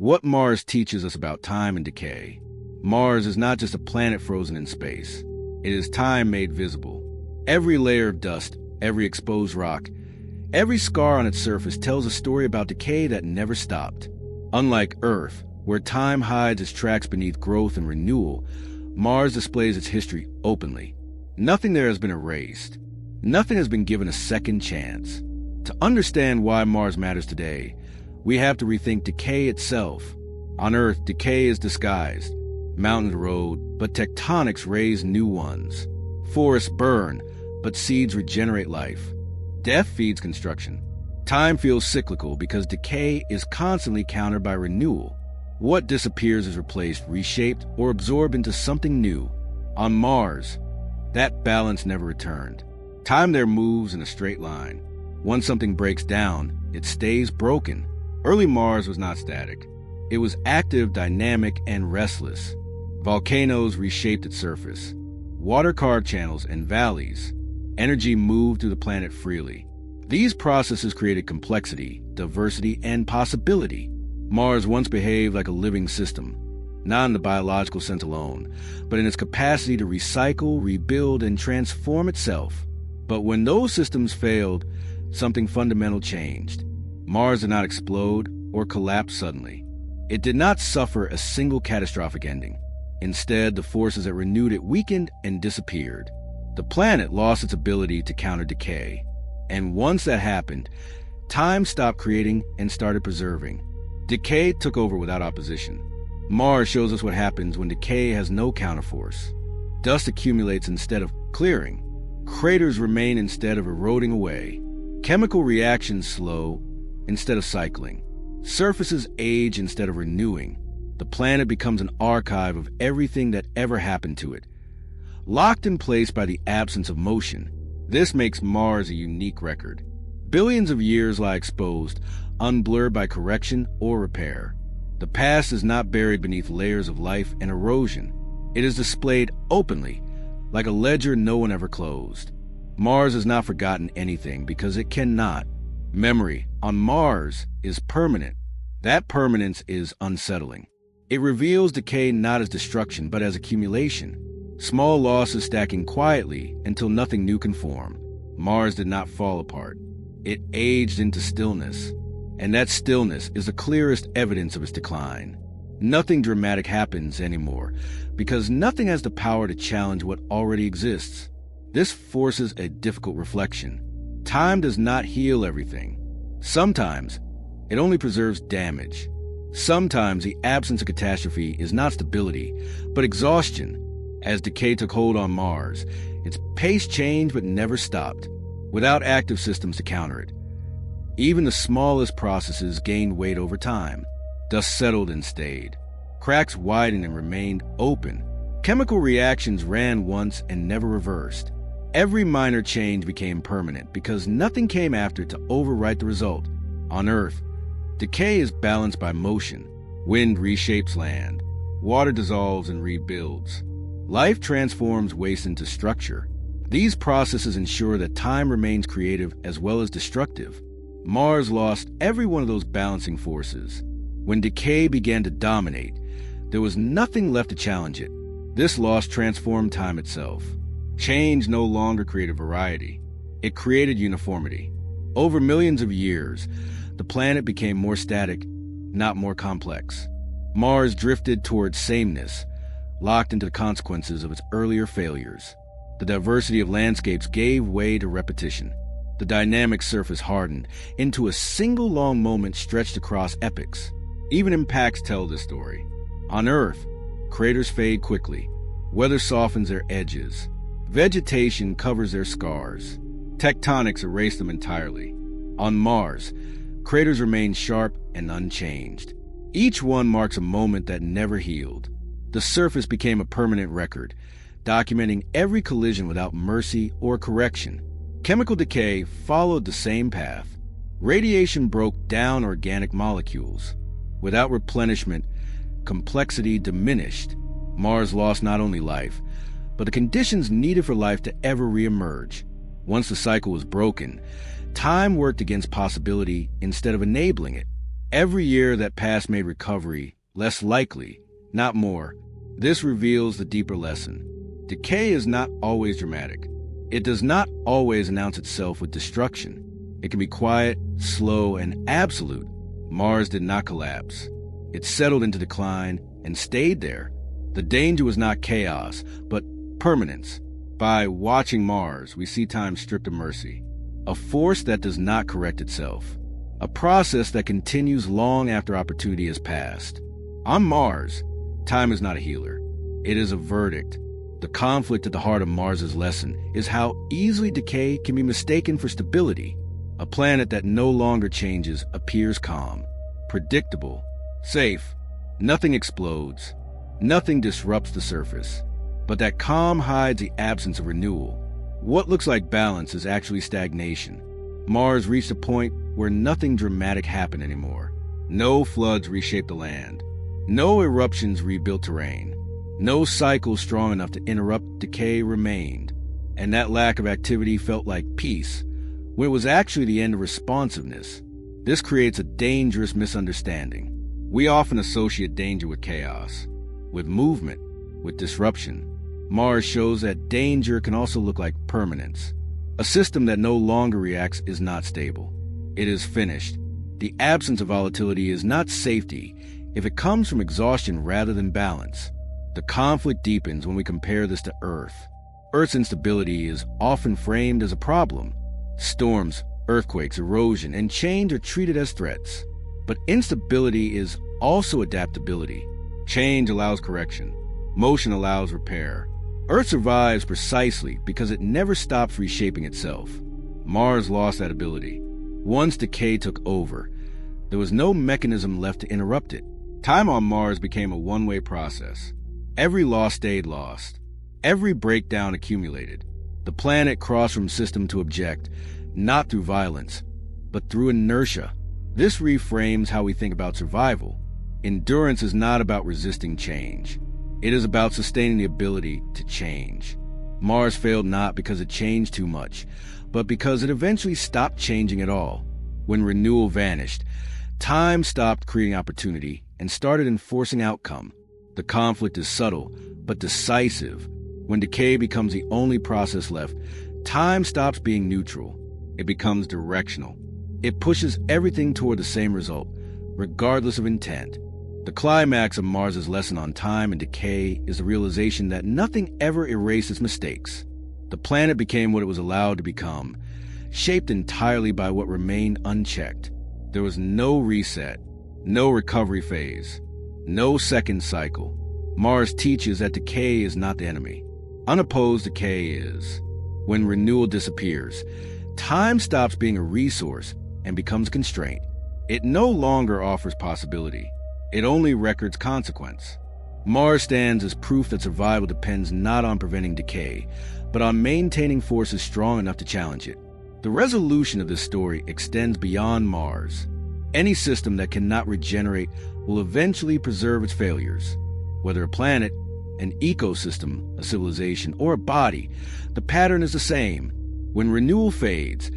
What Mars teaches us about time and decay. Mars is not just a planet frozen in space. It is time made visible. Every layer of dust, every exposed rock, every scar on its surface tells a story about decay that never stopped. Unlike Earth, where time hides its tracks beneath growth and renewal, Mars displays its history openly. Nothing there has been erased. Nothing has been given a second chance. To understand why Mars matters today, we have to rethink decay itself. On Earth, decay is disguised. Mountains erode, but tectonics raise new ones. Forests burn, but seeds regenerate life. Death feeds construction. Time feels cyclical because decay is constantly countered by renewal. What disappears is replaced, reshaped, or absorbed into something new. On Mars, that balance never returned. Time there moves in a straight line. Once something breaks down, it stays broken. Early Mars was not static. It was active, dynamic, and restless. Volcanoes reshaped its surface. Water carved channels and valleys. Energy moved through the planet freely. These processes created complexity, diversity, and possibility. Mars once behaved like a living system, not in the biological sense alone, but in its capacity to recycle, rebuild, and transform itself. But when those systems failed, something fundamental changed. Mars did not explode or collapse suddenly. It did not suffer a single catastrophic ending. Instead, the forces that renewed it weakened and disappeared. The planet lost its ability to counter decay. And once that happened, time stopped creating and started preserving. Decay took over without opposition. Mars shows us what happens when decay has no counterforce. Dust accumulates instead of clearing. Craters remain instead of eroding away. Chemical reactions slow instead of cycling. Surfaces age instead of renewing. The planet becomes an archive of everything that ever happened to it, locked in place by the absence of motion. This makes Mars a unique record. Billions of years lie exposed, unblurred by correction or repair. The past is not buried beneath layers of life and erosion. It is displayed openly, like a ledger no one ever closed. Mars has not forgotten anything because it cannot. Memory on Mars is permanent. That permanence is unsettling. It reveals decay not as destruction, but as accumulation. Small losses stacking quietly until nothing new can form. Mars did not fall apart. It aged into stillness. And that stillness is the clearest evidence of its decline. Nothing dramatic happens anymore, because nothing has the power to challenge what already exists. This forces a difficult reflection. Time does not heal everything. Sometimes, it only preserves damage. Sometimes the absence of catastrophe is not stability, but exhaustion. As decay took hold on Mars, its pace changed but never stopped, without active systems to counter it. Even the smallest processes gained weight over time. Dust settled and stayed. Cracks widened and remained open. Chemical reactions ran once and never reversed. Every minor change became permanent because nothing came after to overwrite the result. On Earth, decay is balanced by motion. Wind reshapes land. Water dissolves and rebuilds. Life transforms waste into structure. These processes ensure that time remains creative as well as destructive. Mars lost every one of those balancing forces. When decay began to dominate, there was nothing left to challenge it. This loss transformed time itself. Change no longer created variety. It created uniformity. Over millions of years, the planet became more static, not more complex. Mars drifted towards sameness, locked into the consequences of its earlier failures. The diversity of landscapes gave way to repetition. The dynamic surface hardened into a single long moment stretched across epochs. Even impacts tell this story. On Earth, craters fade quickly. Weather softens their edges. Vegetation covers their scars. Tectonics erase them entirely. On Mars, craters remain sharp and unchanged. Each one marks a moment that never healed. The surface became a permanent record, documenting every collision without mercy or correction. Chemical decay followed the same path. Radiation broke down organic molecules. Without replenishment, complexity diminished. Mars lost not only life, but the conditions needed for life to ever reemerge. Once the cycle was broken, time worked against possibility instead of enabling it. Every year that passed made recovery less likely, not more. This reveals the deeper lesson. Decay is not always dramatic. It does not always announce itself with destruction. It can be quiet, slow, and absolute. Mars did not collapse. It settled into decline and stayed there. The danger was not chaos, but permanence. By watching Mars, we see time stripped of mercy. A force that does not correct itself. A process that continues long after opportunity has passed. On Mars, time is not a healer. It is a verdict. The conflict at the heart of Mars's lesson is how easily decay can be mistaken for stability. A planet that no longer changes appears calm, predictable, safe. Nothing explodes. Nothing disrupts the surface. But that calm hides the absence of renewal. What looks like balance is actually stagnation. Mars reached a point where nothing dramatic happened anymore. No floods reshaped the land. No eruptions rebuilt terrain. No cycle strong enough to interrupt decay remained. And that lack of activity felt like peace, when it was actually the end of responsiveness. This creates a dangerous misunderstanding. We often associate danger with chaos, with movement, with disruption. Mars shows that danger can also look like permanence. A system that no longer reacts is not stable. It is finished. The absence of volatility is not safety if it comes from exhaustion rather than balance. The conflict deepens when we compare this to Earth. Earth's instability is often framed as a problem. Storms, earthquakes, erosion, and change are treated as threats. But instability is also adaptability. Change allows correction. Motion allows repair. Earth survives precisely because it never stops reshaping itself. Mars lost that ability. Once decay took over, there was no mechanism left to interrupt it. Time on Mars became a one-way process. Every loss stayed lost. Every breakdown accumulated. The planet crossed from system to object, not through violence, but through inertia. This reframes how we think about survival. Endurance is not about resisting change. It is about sustaining the ability to change. Mars failed not because it changed too much, but because it eventually stopped changing at all. When renewal vanished, time stopped creating opportunity and started enforcing outcome. The conflict is subtle, but decisive. When decay becomes the only process left, time stops being neutral. It becomes directional. It pushes everything toward the same result, regardless of intent. The climax of Mars's lesson on time and decay is the realization that nothing ever erased its mistakes. The planet became what it was allowed to become, shaped entirely by what remained unchecked. There was no reset, no recovery phase, no second cycle. Mars teaches that decay is not the enemy. Unopposed decay is. When renewal disappears, time stops being a resource and becomes a constraint. It no longer offers possibility. It only records consequence. Mars stands as proof that survival depends not on preventing decay, but on maintaining forces strong enough to challenge it. The resolution of this story extends beyond Mars. Any system that cannot regenerate will eventually preserve its failures. Whether a planet, an ecosystem, a civilization, or a body, the pattern is the same. When renewal fades,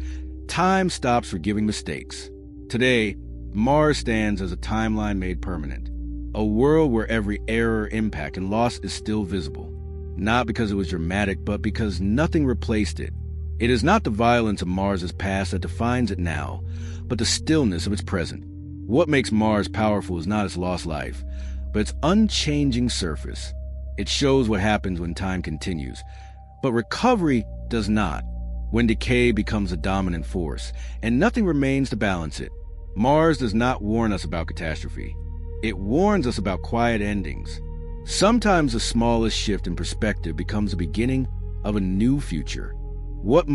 time stops forgiving mistakes. Today, Mars stands as a timeline made permanent, a world where every error, impact, and loss is still visible, not because it was dramatic, but because nothing replaced it. It is not the violence of Mars's past that defines it now, but the stillness of its present. What makes Mars powerful is not its lost life, but its unchanging surface. It shows what happens when time continues, but recovery does not. When decay becomes a dominant force, and nothing remains to balance it. Mars does not warn us about catastrophe. It warns us about quiet endings. Sometimes the smallest shift in perspective becomes the beginning of a new future. What